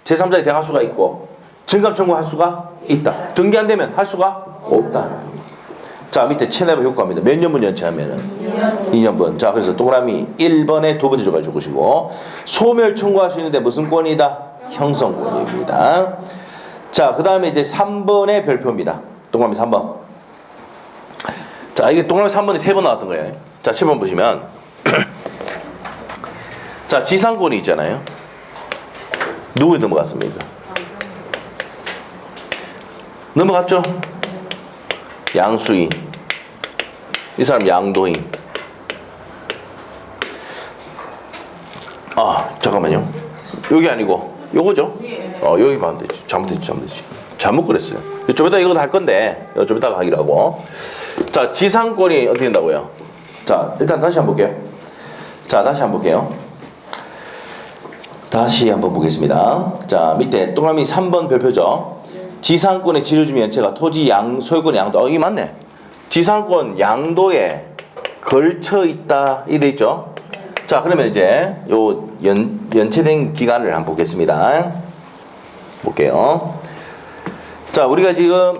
제3자에게 대항할 수가 있고 증감 청구할 수가 있다. 등기 안 되면 할 수가 없다. 자, 밑에 체납의 효과입니다. 몇 년분 연체하면은? 2년분. 자, 그래서 동그라미 1번에 두 번째 조각을 주시고 소멸 청구할 수 있는데 무슨 권이다? 형성권입니다. 자, 그 다음에 이제 3번의 별표입니다. 동그라미 3번. 자, 이게 동그라미 3번이 3번 나왔던 거예요. 자, 7번 보시면 자, 지상권이 있잖아요. 누구에 넘어갔습니까? 넘어갔죠? 양수인. 이 사람 양도인. 아, 잠깐만요. 여기 아니고 요거죠? 여기 봐면 되지. 잘못했지. 잘못 그랬어요. 좀 이따 이거 할 건데 좀 이따가 하기로 하고. 자, 지상권이 어떻게 된다고요? 자, 일단 다시 한번 볼게요. 자, 다시 한번 볼게요. 다시 한번 보겠습니다. 자, 밑에 동그라미 3번 별표죠. 지상권의 지료주미 연체가 토지 소유권 양도. 이게 맞네. 지상권 양도에 걸쳐 있다. 이래 있죠. 자, 그러면 이제 요 연체된 기간을 한번 보겠습니다. 볼게요. 자, 우리가 지금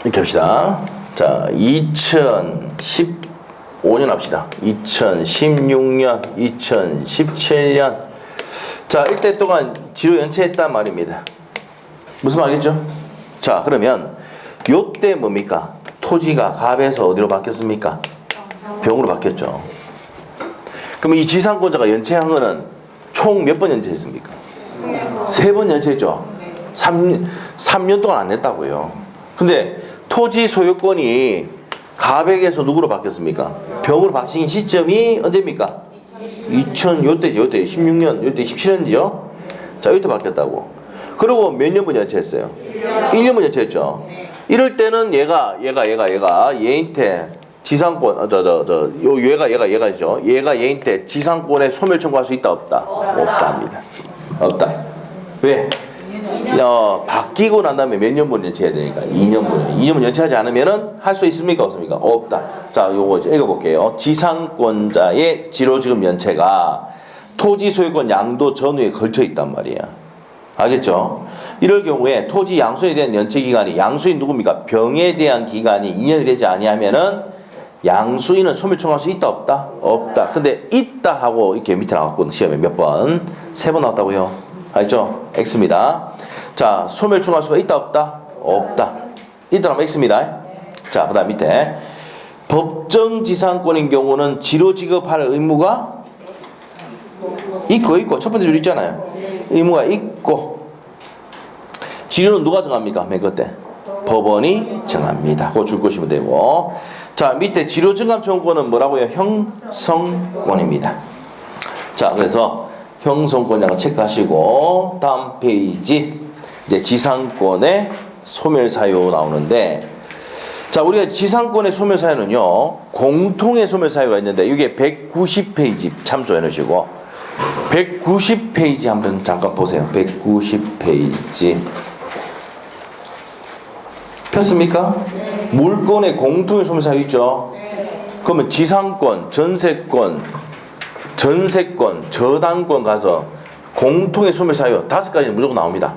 이렇게 합시다. 자, 2015년 합시다. 2016년, 2017년. 자, 이때 동안 지료 연체했단 말입니다. 무슨 말이겠죠? 자, 그러면 요때 뭡니까? 토지가 갑에서 어디로 바뀌었습니까? 병으로 바뀌었죠. 그럼 이 지상권자가 연체한 거는 총 몇 번 연체했습니까? 3번 연체했죠. 3년 동안 안 냈다고요. 근데 토지 소유권이 갑에게서 누구로 바뀌었습니까? 병으로 바뀐 시점이 언제입니까? 요때 16년, 요때 17년이죠? 자, 요때 바뀌었다고. 그리고 몇 년분 연체했어요? 1년분 연체했죠? 이럴 때는 얘가 얘한테 지상권, 얘가죠? 얘가 얘한테 지상권에 소멸 청구할 수 있다, 없다? 없답니다. 없다. 왜? 바뀌고 난 다음에 몇 년분 연체해야 되니까? 2년분. 2년분 연체하지 않으면은 할 수 있습니까? 없습니까? 없다. 자, 요거 읽어볼게요. 지상권자의 지로지급 연체가 토지 소유권 양도 전후에 걸쳐 있단 말이야. 알겠죠? 이럴 경우에 토지 양수에 대한 연체 기간이 양수인 누굽니까? 병에 대한 기간이 2년이 되지 아니하면은 양수인은 소멸 청구할 수 있다, 없다? 없다. 근데 있다 하고 이렇게 밑에 나왔거든. 시험에 몇 번? 3번 나왔다고요. 알죠? X입니다. 자, 소멸충할 수가 있다 없다? 없다. 있다면 X입니다. 자, 그 다음 밑에 법정지상권인 경우는 지로 지급할 의무가 있고 첫 번째 줄 있잖아요. 의무가 있고 지료는 누가 정합니까? 맨 끝에 법원이 정합니다. 그거 줄 것이면 되고. 자, 밑에 지료 증감 청구권은 뭐라고요? 형성권입니다. 자, 그래서 형성권이라고 체크하시고 다음 페이지 이제 지상권의 소멸사유 나오는데, 자, 우리가 지상권의 소멸사유는요 공통의 소멸사유가 있는데 이게 190페이지 참조해 놓으시고 190페이지 한번 잠깐 보세요. 190페이지 폈습니까? 물권의 공통의 소멸사유 있죠? 그러면 지상권, 전세권, 저당권 가서 공통의 소멸사유 5가지는 무조건 나옵니다.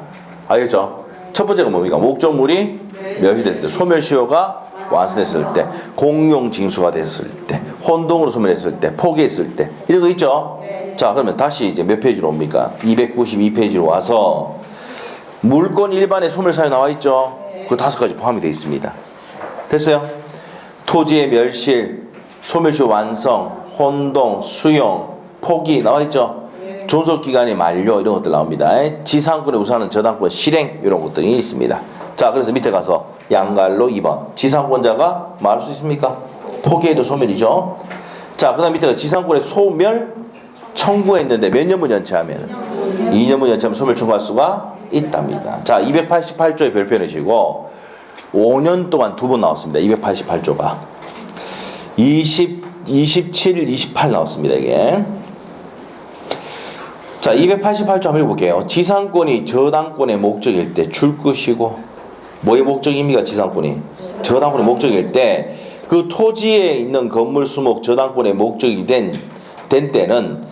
알겠죠? 첫 번째가 뭡니까? 목적물이 멸시됐을 때, 소멸시효가 완수됐을 때, 공용징수가 됐을 때, 혼동으로 소멸했을 때, 포기했을 때, 이런 거 있죠? 자, 그러면 다시 이제 몇 페이지로 옵니까? 292페이지로 와서 물권 일반의 소멸사유 나와 있죠? 그 5가지 포함이 되어 있습니다. 됐어요? 토지의 멸실, 소멸시효 완성, 혼동, 수용, 포기 나와 있죠? 존속기간의 만료 이런 것들 나옵니다. 지상권의 우선은 저당권 실행 이런 것들이 있습니다. 자, 그래서 밑에 가서 양갈로 2번 지상권자가 말할 수 있습니까? 포기해도 소멸이죠. 자, 그 다음 밑에가 지상권의 소멸 청구했는데 몇 년분 연체하면 2년분 연체하면 소멸 청구할 수가 있답니다. 자, 288조의 별표 내시고 5년 동안 2번 나왔습니다. 288조가 27, 28 나왔습니다. 이게. 자, 288조 한번 읽어볼게요. 지상권이 저당권의 목적일 때 줄 것이고, 뭐의 목적입니까? 지상권이 저당권의 목적일 때 그 토지에 있는 건물 수목 저당권의 목적이 된 때는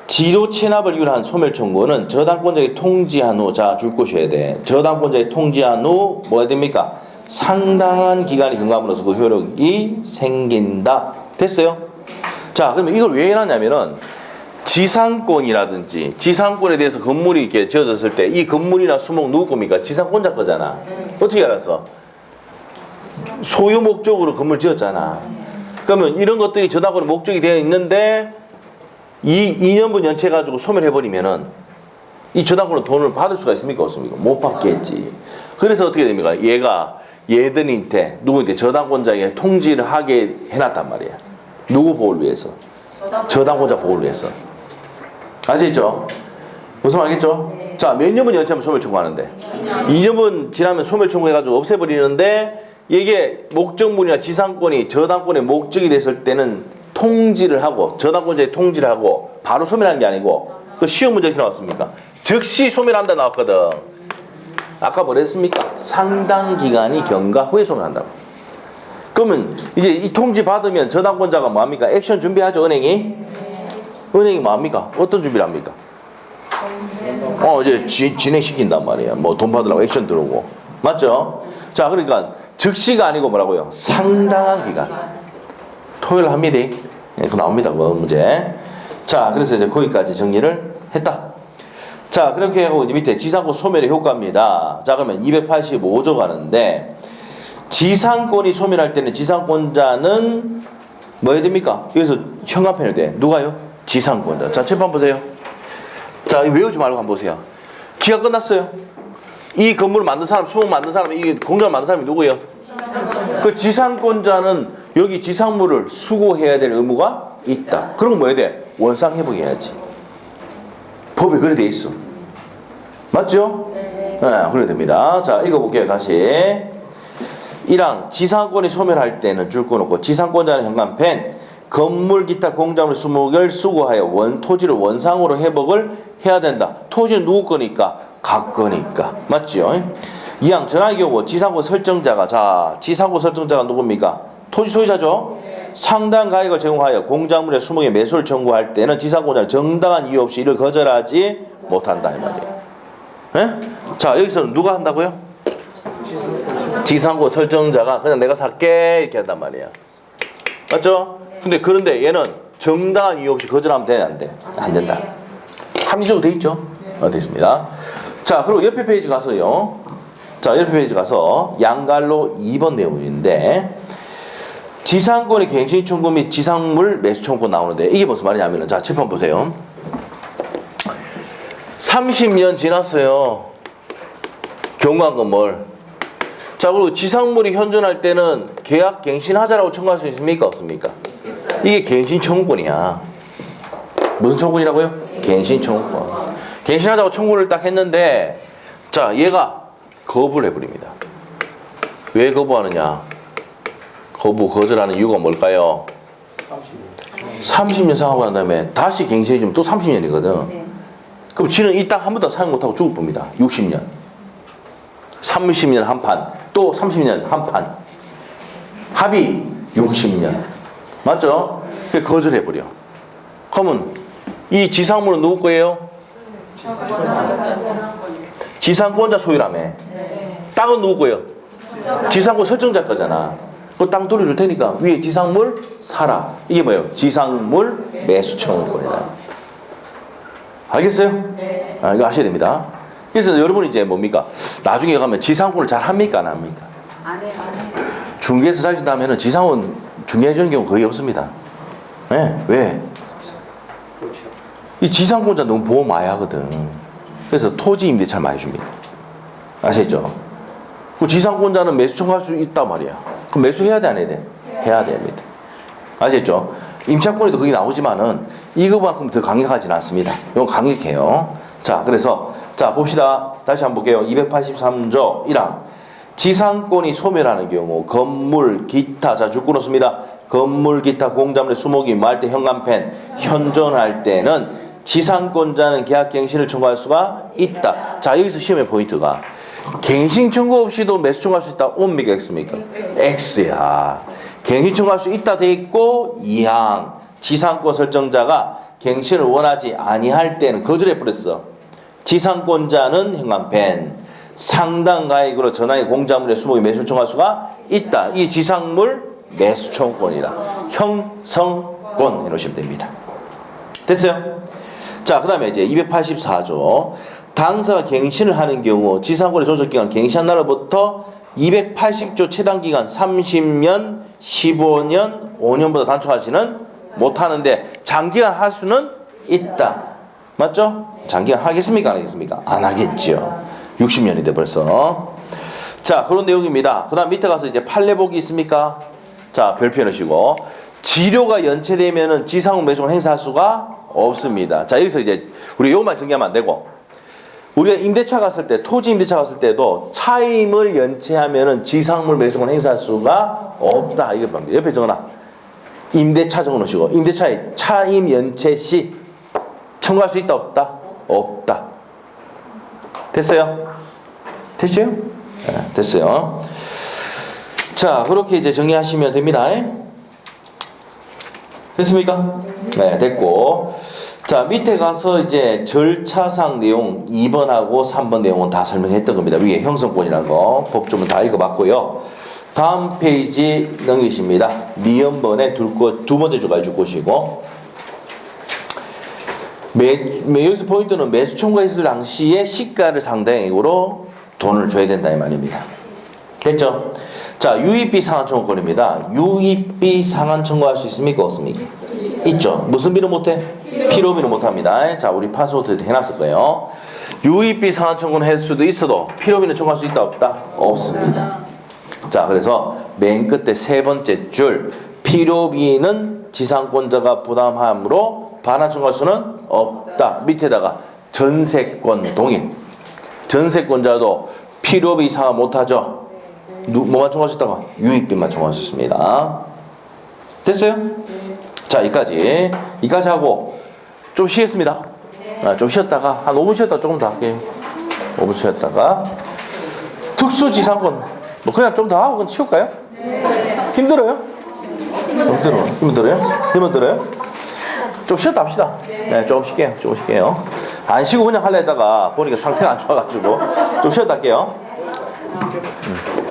지료 체납을 위한 소멸 청구는 저당권자의 통지한 후, 자, 줄 것이어야 돼. 저당권자의 통지한 후 뭐 해야 됩니까? 상당한 기간이 경과함으로써 그 효력이 생긴다. 됐어요? 자, 그러면 이걸 왜 해놨냐면은 지상권이라든지 지상권에 대해서 건물이 이렇게 지어졌을 때 이 건물이나 수목 누구 겁니까? 지상권자 거잖아. 어떻게 알았어? 소유 목적으로 건물 지었잖아. 그러면 이런 것들이 저당권의 목적이 되어 있는데 이 2년분 연체해가지고 소멸해버리면은 이 저당권은 돈을 받을 수가 있습니까? 없습니까? 못 받겠지. 그래서 어떻게 됩니까? 얘들한테 누구한테 저당권자에게 통지를 하게 해놨단 말이야. 누구 보호를 위해서? 저당권자 보호를 위해서. 아시겠죠? 무슨 말이겠죠? 네. 자, 몇 년분 연체하면 소멸 청구하는데 2년분 지나면 소멸 청구해가지고 없애버리는데 이게 목적물이나 지상권이 저당권의 목적이 됐을 때는 통지를 하고 저당권자의 통지를 하고 바로 소멸하는 게 아니고 그 시험 문제 이렇게 나왔습니까? 즉시 소멸한다 나왔거든. 아까 뭐랬습니까? 상당 기간이 경과 후에 소멸한다고. 그러면 이제 이 통지 받으면 저당권자가 뭐합니까? 액션 준비하죠, 은행이? 은행이 뭐합니까? 어떤 준비를 합니까? 이제 진행시킨단 말이야. 뭐 돈 받으려고 액션 들어오고. 맞죠? 자, 그러니까 즉시가 아니고 뭐라고요? 상당한 기간. 토요일 합니다. 그 나옵니다. 그 문제. 자, 그래서 이제 거기까지 정리를 했다. 자, 그렇게 하고 이제 밑에 지상권 소멸의 효과입니다. 자, 그러면 285조 가는데 지상권이 소멸할 때는 지상권자는 뭐 해야 됩니까? 여기서 현관편을 돼. 누가요? 지상권자. 자, 칠판 보세요. 자, 외우지 말고 한번 보세요. 기가 끝났어요. 이 건물을 만든 사람, 수목 만든 사람, 이 공장을 만든 사람이 누구예요? 그 지상권자는 여기 지상물을 수고해야 될 의무가 있다. 그럼 뭐 해야 돼? 원상 회복해야지. 법에 그래 돼 있어. 맞죠? 네, 그래 됩니다. 자, 읽어볼게요. 다시. 1항 지상권이 소멸할 때는 줄 거 놓고 지상권자는 현관펜 건물 기타 공작물 수목을 수고하여 토지를 원상으로 회복을 해야 된다. 토지는 누구 거니까? 각 거니까. 맞죠? 2항 전화의 경우 지상권 설정자가, 자, 지상권 설정자가 누굽니까? 토지 소유자죠? 상당 가액을 제공하여 공작물의 수목의 매수를 청구할 때는 지상권자는 정당한 이유 없이 이를 거절하지 못한다 이 말이에요. 네? 자, 여기서는 누가 한다고요? 지상권 설정자가 그냥 내가 살게 이렇게 한단 말이야. 맞죠? 근데 그런데 얘는 정당한 이유 없이 거절하면 돼, 안 돼? 안 된다. 합리적으로 돼 있죠? 돼 있습니다. 자, 그리고 옆에 페이지 가서요. 자, 옆에 페이지 가서 양갈로 2번 내용인데 지상권의 갱신 청구 및 지상물 매수 청구권 나오는데 이게 무슨 말이냐면은 자, 칠판 보세요. 30년 지났어요. 경관 건물. 자, 그리고 지상물이 현존할 때는 계약 갱신하자라고 청구할 수 있습니까? 없습니까? 이게 갱신 청구권이야. 무슨 청구권이라고요? 갱신 청구권. 갱신하자고 청구를 딱 했는데 자, 얘가 거부를 해버립니다. 왜 거부하느냐? 거절하는 이유가 뭘까요? 30년 생각하고 난 다음에 다시 갱신해주면 또 30년이거든. 그럼 지는 이 땅 한 번도 사용 못하고 죽을 겁니다. 60년. 30년 한 판. 또 30년 한 판. 합의 60년. 맞죠? 거절해버려. 그러면 이 지상물은 누구 거예요? 지상권자 소유라며. 땅은 누구 거예요? 지상권 설정자 거잖아. 그 땅 돌려줄 테니까 위에 지상물 사라. 이게 뭐예요? 지상물 매수 청구권이다. 알겠어요? 아, 이거 아셔야 됩니다. 그래서 여러분이 이제 뭡니까? 나중에 가면 지상권을 잘 합니까? 안 합니까? 안 해요. 중개에서 사신다면 지상권 중개해주는 경우 거의 없습니다. 네, 왜? 이 지상권자 너무 보험 많이 하거든. 그래서 토지 임대차 많이 줍니다. 아시죠? 그 지상권자는 매수 청구할 수 있단 말이야. 그럼 매수해야 돼, 안 해야 돼? 해야 됩니다. 아시죠? 임차권에도 거기 나오지만은 이거만큼 더 강력하진 않습니다. 이건 강력해요. 자, 그래서 자 봅시다. 다시 한번 볼게요. 283조 1항 지상권이 소멸하는 경우 건물, 기타. 자, 주권은 씁니다. 건물, 기타, 공작물의 수목이 말대 현관펜 현존할 때는 지상권자는 계약갱신을 청구할 수가 있다. 자, 여기서 시험의 포인트가 갱신 청구 없이도 매수 청구할 수 있다. 옵니까? X입니까? X야. 갱신 청구할 수 있다 돼 있고 2항 지상권 설정자가 갱신을 원하지 아니할 때는 거절해 버렸어. 지상권자는 현관펜 상당 가액으로 전환의 공작물의 수목이 매수 청구할 수가 있다. 이 지상물 매수 청구권이라 형성권 해놓으시면 됩니다. 됐어요? 자, 그 다음에 이제 284조 당사가 갱신을 하는 경우 지상권의 존속기간 갱신한 날로부터 280조 최단기간 30년, 15년, 5년보다 단축하지는 못하는데 장기간 할 수는 있다. 맞죠? 장기간 하겠습니까? 안 하겠습니까? 안 하겠죠. 60년인데 벌써. 자, 그런 내용입니다. 그 다음 밑에 가서 이제 판례복이 있습니까? 자, 별표 해놓으시고 지료가 연체되면은 지상권 매수를 행사할 수가 없습니다. 자, 여기서 이제 우리 요것만 정리하면 안 되고 우리가 임대차 갔을 때, 토지 임대차 갔을 때도 차임을 연체하면은 지상물 매수권 행사할 수가 없다. 이거 봅니다. 옆에 적어놔. 임대차 적어놓으시고 임대차에 차임 연체 시 청구할 수 있다 없다? 없다. 됐어요? 됐죠? 네, 됐어요. 자, 그렇게 이제 정리하시면 됩니다. 됐습니까? 네, 됐고. 자, 밑에 가서 이제 절차상 내용 2번하고 3번 내용은 다 설명했던 겁니다. 위에 형성권이라는 거 법조문 다 읽어봤고요. 다음 페이지 넘기십니다. 미연번에 두 번째 주까지 줄 것이고 여기서 포인트는 매수 청구가 있을 당시에 시가를 상당액으로 돈을 줘야 된다 이 말입니다. 됐죠? 자, 유입비 상환 청구권입니다. 유입비 상환 청구할 수 있습니까? 없습니까? 있죠. 무슨 비는 못해? 필요비는 못합니다. 자, 우리 파스워드 해놨을 거예요. 유입비 상환 청구는 할 수도 있어도 필요비는 청구할 수 있다 없다? 없습니다. 자, 그래서 맨 끝에 세 번째 줄 필요비는 지상권자가 부담함으로 반환 청구할 수는 없다. 밑에다가 전세권 동일. 전세권자도 필요비 상환 못하죠. 뭐만 청구할 수 있다고? 유입비만 청구할 수 있습니다. 됐어요? 자, 여기까지 하고 좀 쉬겠습니다. 좀 쉬었다가 한 5분 쉬었다가 조금 더 할게요. 5분 쉬었다가 특수지상권 뭐 그냥 좀 더 하고 그냥 치울까요? 힘들어요? 힘들어요? 좀 쉬었다 합시다. 네, 조금 쉴게요. 안 쉬고 그냥 하려다가 보니까 상태가 안 좋아가지고 좀 쉬었다 할게요.